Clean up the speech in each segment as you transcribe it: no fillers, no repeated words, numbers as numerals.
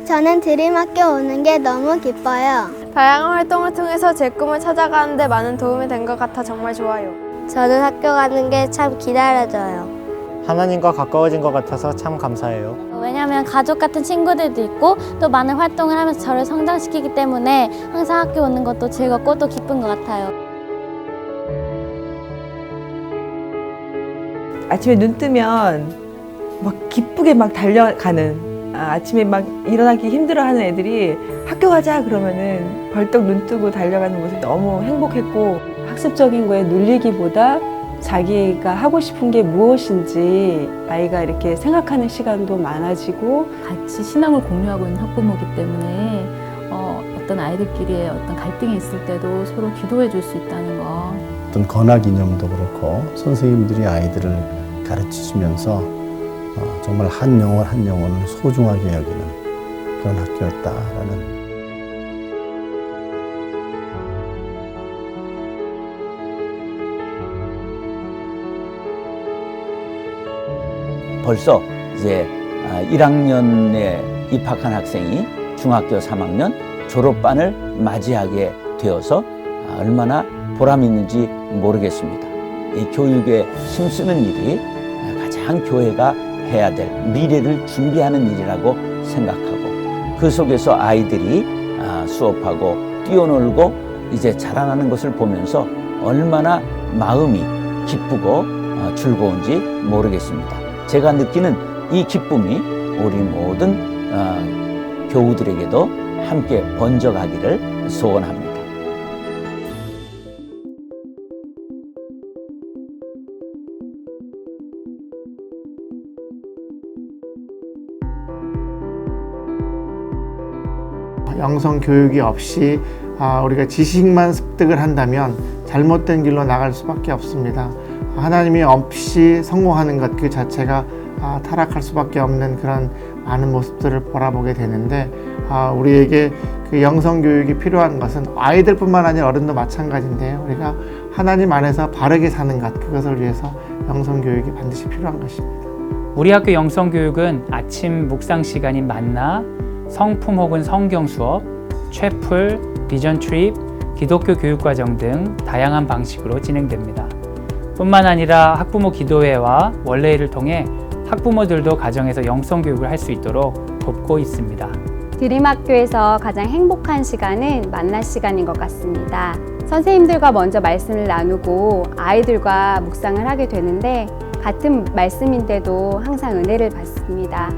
저는 드림학교 오는 게 너무 기뻐요. 다양한 활동을 통해서 제 꿈을 찾아가는 데 많은 도움이 된 것 같아 정말 좋아요. 저는 학교 가는 게 참 기다려져요. 하나님과 가까워진 것 같아서 참 감사해요. 왜냐하면 가족 같은 친구들도 있고 또 많은 활동을 하면서 저를 성장시키기 때문에 항상 학교 오는 것도 즐겁고 또 기쁜 것 같아요. 아침에 눈 뜨면 막 기쁘게 막 달려가는, 아침에 막 일어나기 힘들어하는 애들이 학교 가자 그러면은 벌떡 눈 뜨고 달려가는 모습이 너무 행복했고, 학습적인 거에 눌리기보다 자기가 하고 싶은 게 무엇인지 아이가 이렇게 생각하는 시간도 많아지고, 같이 신앙을 공유하고 있는 학부모이기 때문에 어떤 아이들끼리의 어떤 갈등이 있을 때도 서로 기도해 줄 수 있다는 거. 어떤 건학 이념도 그렇고 선생님들이 아이들을 가르치시면서 정말 한 영혼 한 영혼을 소중하게 여기는 그런 학교였다라는. 벌써 이제 1학년에 입학한 학생이 중학교 3학년 졸업반을 맞이하게 되어서 얼마나 보람 있는지 모르겠습니다. 이 교육에 힘쓰는 일이 가장 교회가 해야 될 미래를 준비하는 일이라고 생각하고, 그 속에서 아이들이 수업하고 뛰어놀고 이제 자라나는 것을 보면서 얼마나 마음이 기쁘고 즐거운지 모르겠습니다. 제가 느끼는 이 기쁨이 우리 모든 교우들에게도 함께 번져가기를 소원합니다. 영성 교육이 없이 우리가 지식만 습득을 한다면 잘못된 길로 나갈 수밖에 없습니다. 하나님이 없이 성공하는 것 그 자체가 타락할 수밖에 없는 그런 많은 모습들을 바라보게 되는데, 우리에게 그 영성 교육이 필요한 것은 아이들뿐만 아니라 어른도 마찬가지인데요. 우리가 하나님 안에서 바르게 사는 것, 그것을 위해서 영성 교육이 반드시 필요한 것입니다. 우리 학교 영성 교육은 아침 묵상 시간인 만나, 성품 혹은 성경 수업, 채플, 비전 트립, 기독교 교육과정 등 다양한 방식으로 진행됩니다. 뿐만 아니라 학부모 기도회와 원래일을 통해 학부모들도 가정에서 영성 교육을 할 수 있도록 돕고 있습니다. 드림학교에서 가장 행복한 시간은 만나 시간인 것 같습니다. 선생님들과 먼저 말씀을 나누고 아이들과 묵상을 하게 되는데, 같은 말씀인데도 항상 은혜를 받습니다.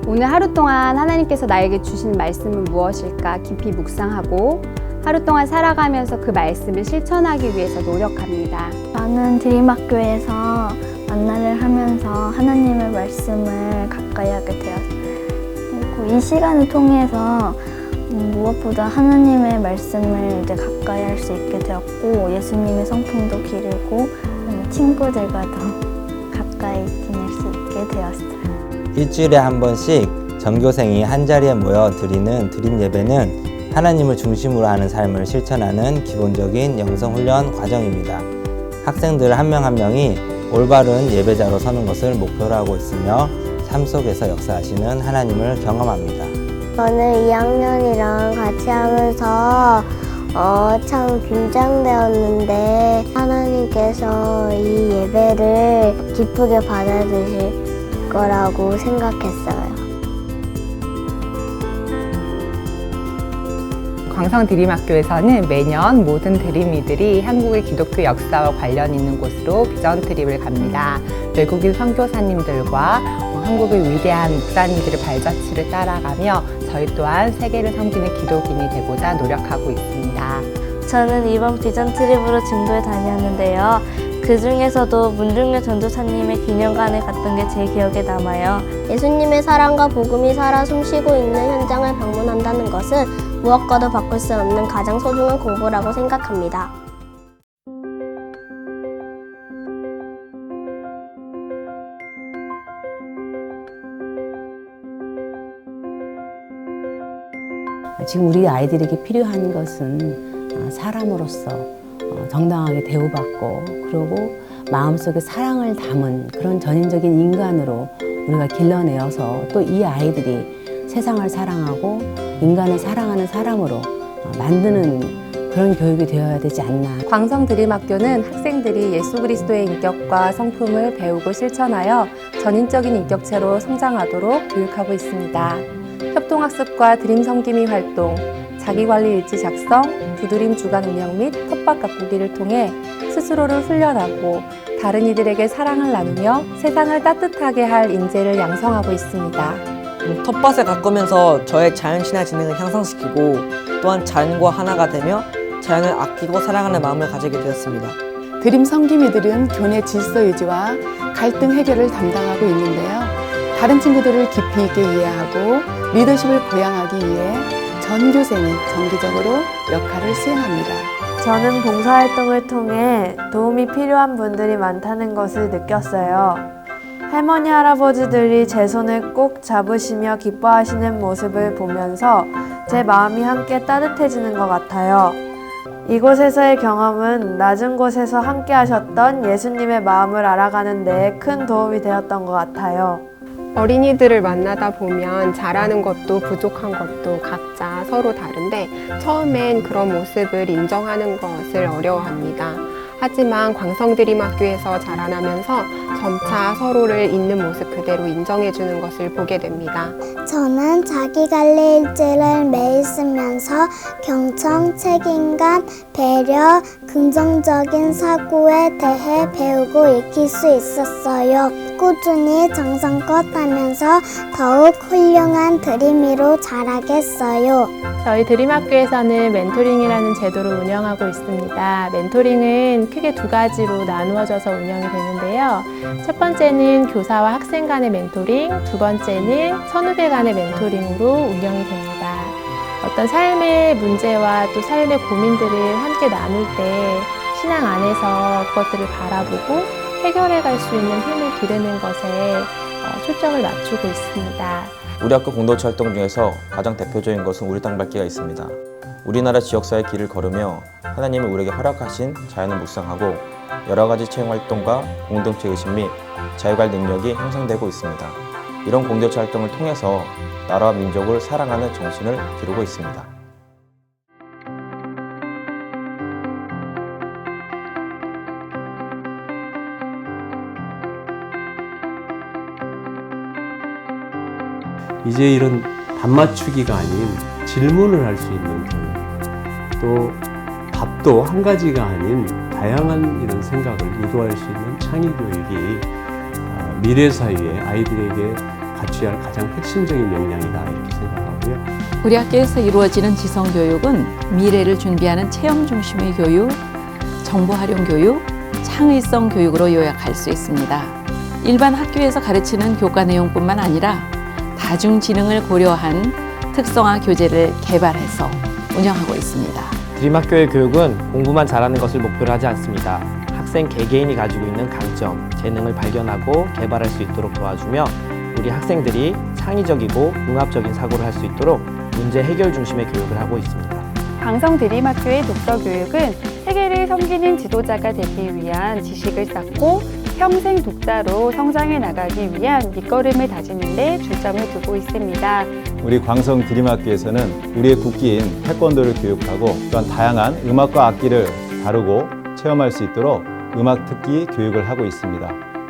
오늘 하루 동안 하나님께서 나에게 주신 말씀은 무엇일까 깊이 묵상하고 하루 동안 살아가면서 그 말씀을 실천하기 위해서 노력합니다. 저는 드림학교에서 만나를 하면서 하나님의 말씀을 가까이 하게 되었고, 이 시간을 통해서 무엇보다 하나님의 말씀을 이제 가까이 할 수 있게 되었고, 예수님의 성품도 기르고 친구들과도 가까이 지낼 수 있게 되었어요. 일주일에 한 번씩 전교생이 한자리에 모여 드리는 드림 예배는 하나님을 중심으로 하는 삶을 실천하는 기본적인 영성훈련 과정입니다. 학생들 한 명 한 명이 올바른 예배자로 서는 것을 목표로 하고 있으며 삶 속에서 역사하시는 하나님을 경험합니다. 저는 2학년이랑 같이 하면서 참 긴장되었는데, 하나님께서 이 예배를 기쁘게 받아주실 거라고 생각했어요. 광성드림학교에서는 매년 모든 드림이들이 한국의 기독교 역사와 관련 있는 곳으로 비전 트립을 갑니다. 외국인 선교사님들과 한국의 위대한 목사님들의 발자취를 따라가며 저희 또한 세계를 섬기는 기독인이 되고자 노력하고 있습니다. 저는 이번 비전 트립으로 증도에 다녔는데요. 그 중에서도 문중래 전도사님의 기념관에 갔던 게 제 기억에 남아요. 예수님의 사랑과 복음이 살아 숨쉬고 있는 현장을 방문한다는 것은 무엇과도 바꿀 수 없는 가장 소중한 공부라고 생각합니다. 지금 우리 아이들에게 필요한 것은 사람으로서 정당하게 대우받고, 그리고 마음속에 사랑을 담은 그런 전인적인 인간으로 우리가 길러내어서 또 이 아이들이 세상을 사랑하고 인간을 사랑하는 사람으로 만드는 그런 교육이 되어야 되지 않나. 광성드림학교는 학생들이 예수 그리스도의 인격과 성품을 배우고 실천하여 전인적인 인격체로 성장하도록 교육하고 있습니다. 협동학습과 드림 섬김이 활동, 자기관리 일지 작성, 두드림 주간 운영 및 텃밭 가꾸기를 통해 스스로를 훈련하고 다른 이들에게 사랑을 나누며 세상을 따뜻하게 할 인재를 양성하고 있습니다. 텃밭을 가꾸면서 저의 자연친화 지능을 향상시키고 또한 자연과 하나가 되며 자연을 아끼고 사랑하는 마음을 가지게 되었습니다. 드림 섬김이들은 교내 질서 유지와 갈등 해결을 담당하고 있는데요. 다른 친구들을 깊이 있게 이해하고 리더십을 보양하기 위해 전교생이 정기적으로 역할을 수행합니다. 저는 봉사활동을 통해 도움이 필요한 분들이 많다는 것을 느꼈어요. 할머니, 할아버지들이 제 손을 꼭 잡으시며 기뻐하시는 모습을 보면서 제 마음이 함께 따뜻해지는 것 같아요. 이곳에서의 경험은 낮은 곳에서 함께 하셨던 예수님의 마음을 알아가는 데 큰 도움이 되었던 것 같아요. 어린이들을 만나다 보면 잘하는 것도 부족한 것도 각자 서로 다른데 처음엔 그런 모습을 인정하는 것을 어려워합니다. 하지만 광성드림학교에서 자라나면서 점차 서로를 있는 모습 그대로 인정해주는 것을 보게 됩니다. 저는 자기관리 일지를 매일 쓰면서 경청, 책임감, 배려, 긍정적인 사고에 대해 배우고 익힐 수 있었어요. 꾸준히 정성껏 하면서 더욱 훌륭한 드림이로 자라겠어요. 저희 드림학교에서는 멘토링이라는 제도를 운영하고 있습니다. 멘토링은 크게 두 가지로 나누어져서 운영이 되는데요. 첫 번째는 교사와 학생 간의 멘토링, 두 번째는 선후배 간의 멘토링으로 운영이 됩니다. 어떤 삶의 문제와 또 삶의 고민들을 함께 나눌 때 신앙 안에서 그것들을 바라보고 해결해 갈 수 있는 힘을 기르는 것에 초점을 맞추고 있습니다. 우리 학교 공동체 활동 중에서 가장 대표적인 것은 우리 땅 밟기가 있습니다. 우리나라 지역사회 길을 걸으며 하나님이 우리에게 허락하신 자연을 묵상하고 여러 가지 체험 활동과 공동체 의식 및 자유관리 능력이 형성되고 있습니다. 이런 공동체 활동을 통해서 나라와 민족을 사랑하는 정신을 기르고 있습니다. 이제 이런 답맞추기가 아닌 질문을 할 수 있는 교육, 또 답도 한 가지가 아닌 다양한 이런 생각을 유도할 수 있는 창의 교육이 미래 사회에 아이들에게 갖춰야 할 가장 핵심적인 역량이다 이렇게 생각하고요. 우리 학교에서 이루어지는 지성교육은 미래를 준비하는 체험 중심의 교육, 정보 활용 교육, 창의성 교육으로 요약할 수 있습니다. 일반 학교에서 가르치는 교과 내용뿐만 아니라 다중지능을 고려한 특성화 교재를 개발해서 운영하고 있습니다. 드림학교의 교육은 공부만 잘하는 것을 목표로 하지 않습니다. 학생 개개인이 가지고 있는 강점, 재능을 발견하고 개발할 수 있도록 도와주며 우리 학생들이 창의적이고 융합적인 사고를 할 수 있도록 문제 해결 중심의 교육을 하고 있습니다. 광성드림학교의 독서 교육은 세계를 섬기는 지도자가 되기 위한 지식을 쌓고 평생 독자로 성장해 나가기 위한 밑거름을 다지는 데 중점을 두고 있습니다. 우리 광성드림학교에서는 우리의 국기인 태권도를 교육하고 또한 다양한 음악과 악기를 다루고 체험할 수 있도록 음악 특기 교육을 하고 있습니다.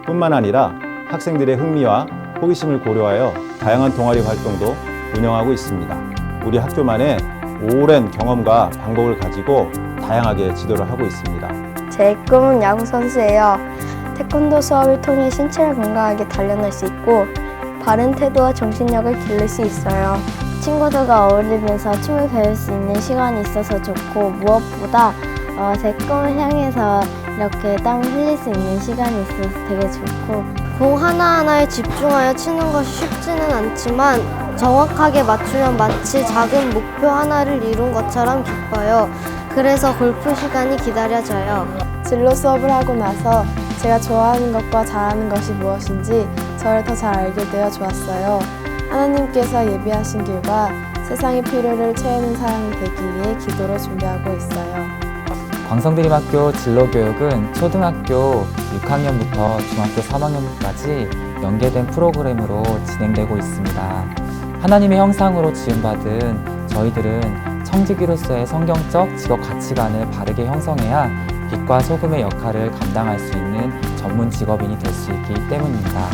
뿐만 아니라 학생들의 흥미와 호기심을 고려하여 다양한 동아리 활동도 운영하고 있습니다. 우리 학교만의 오랜 경험과 방법을 가지고 다양하게 지도를 하고 있습니다. 제 꿈은 야구 선수예요. 태권도 수업을 통해 신체를 건강하게 단련할 수 있고 바른 태도와 정신력을 기를 수 있어요. 친구들과 어울리면서 춤을 배울 수 있는 시간이 있어서 좋고 무엇보다 제 꿈을 향해서 이렇게 땀을 흘릴 수 있는 시간이 있어서 되게 좋고 공 하나하나에 집중하여 치는 것이 쉽지는 않지만 정확하게 맞추면 마치 작은 목표 하나를 이룬 것처럼 기뻐요. 그래서 골프 시간이 기다려져요. 진로 수업을 하고 나서 제가 좋아하는 것과 잘하는 것이 무엇인지 저를 더 잘 알게 되어 좋았어요. 하나님께서 예비하신 길과 세상의 필요를 채우는 사람이 되기 위해 기도로 준비하고 있어요. 광성드림학교 진로교육은 초등학교 6학년부터 중학교 3학년까지 연계된 프로그램으로 진행되고 있습니다. 하나님의 형상으로 지음받은 저희들은 청지기로서의 성경적 직업 가치관을 바르게 형성해야 빛과 소금의 역할을 감당할 수 있는 전문 직업인이 될 수 있기 때문입니다.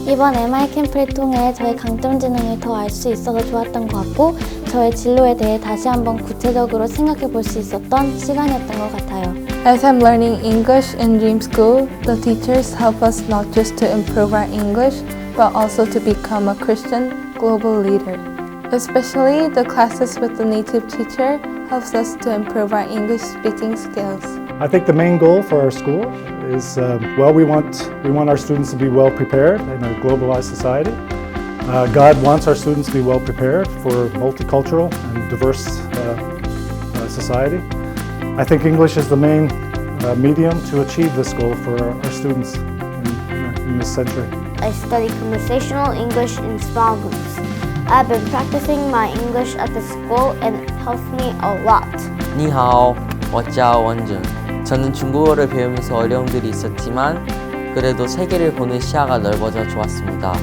이번 MI 캠프를 통해 저의 강점 지능을 더 알 수 있어서 좋았던 것 같고 저의 진로에 대해 다시 한번 구체적으로 생각해 볼 수 있었던 시간이었던 것 같아요. As I'm learning English in Dream School, the teachers help us not just to improve our English, but also to become a Christian global leader. Especially the classes with the native teacher helps us to improve our English speaking skills. I think the main goal for our school is, we want our students to be well prepared in a globalized society. God wants our students to be well prepared for multicultural and diverse society. I think English is the main medium to achieve this goal for our students in this century. I study conversational English in small groups. I've been practicing my English at the school and it helps me a lot. 你好，我叫원준. 저는 중국어를 배우면서 어려움들이 있었지만 그래도 세계를 보는 시야가 넓어져 좋았습니다.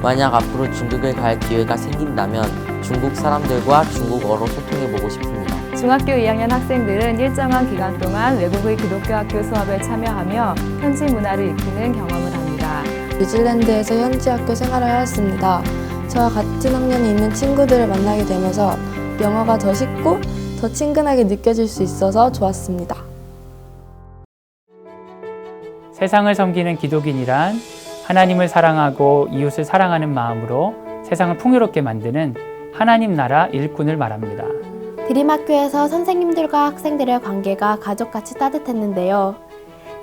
만약 앞으로 중국에 갈 기회가 생긴다면 중국 사람들과 중국어로 소통해보고 싶습니다. 중학교 2학년 학생들은 일정한 기간 동안 외국의 기독교 학교 수업에 참여하며 현지 문화를 익히는 경험을 합니다. 뉴질랜드에서 현지 학교 생활을 하였습니다. 저와 같은 학년에 있는 친구들을 만나게 되면서 영어가 더 쉽고 더 친근하게 느껴질 수 있어서 좋았습니다. 세상을 섬기는 기독인이란 하나님을 사랑하고 이웃을 사랑하는 마음으로 세상을 풍요롭게 만드는 하나님 나라 일꾼을 말합니다. 드림학교에서 선생님들과 학생들의 관계가 가족같이 따뜻했는데요.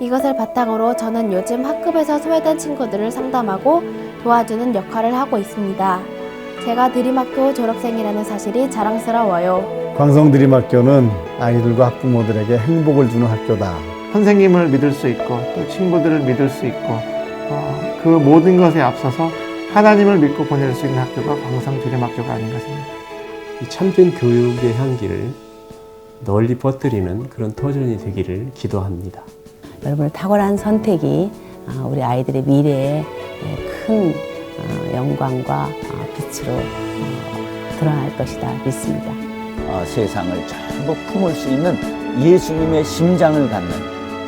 이것을 바탕으로 저는 요즘 학급에서 소외된 친구들을 상담하고 도와주는 역할을 하고 있습니다. 제가 드림학교 졸업생이라는 사실이 자랑스러워요. 광성드림학교는 아이들과 학부모들에게 행복을 주는 학교다. 선생님을 믿을 수 있고 또 친구들을 믿을 수 있고 그 모든 것에 앞서서 하나님을 믿고 보낼 수 있는 학교가 광성드림학교가 아닌가 생각합니다. 이 참된 교육의 향기를 널리 퍼뜨리는 그런 터전이 되기를 기도합니다. 여러분의 탁월한 선택이 우리 아이들의 미래에 큰 영광과 빛으로 드러날 것이다 믿습니다. 세상을 전부 품을 수 있는 예수님의 심장을 갖는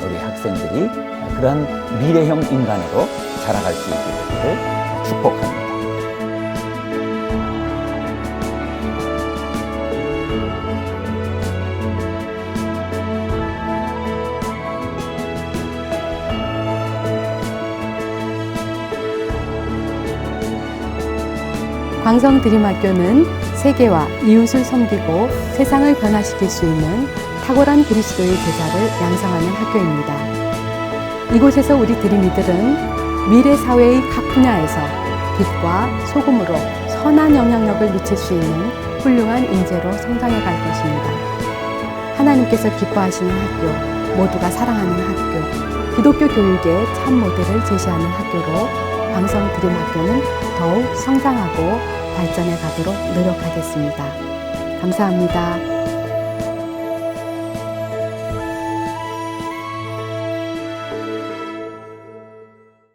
우리 학생들이 그러한 미래형 인간으로 자라갈 수 있게 되기를 축복합니다. 광성드림학교는 세계와 이웃을 섬기고 세상을 변화시킬 수 있는 탁월한 그리스도의 제자를 양성하는 학교입니다. 이곳에서 우리 드림이들은 미래 사회의 각 분야에서 빛과 소금으로 선한 영향력을 미칠 수 있는 훌륭한 인재로 성장해 갈 것입니다. 하나님께서 기뻐하시는 학교, 모두가 사랑하는 학교, 기독교 교육의 참 모델을 제시하는 학교로 광성드림학교는 더욱 성장하고 발전해 가도록 노력하겠습니다. 감사합니다.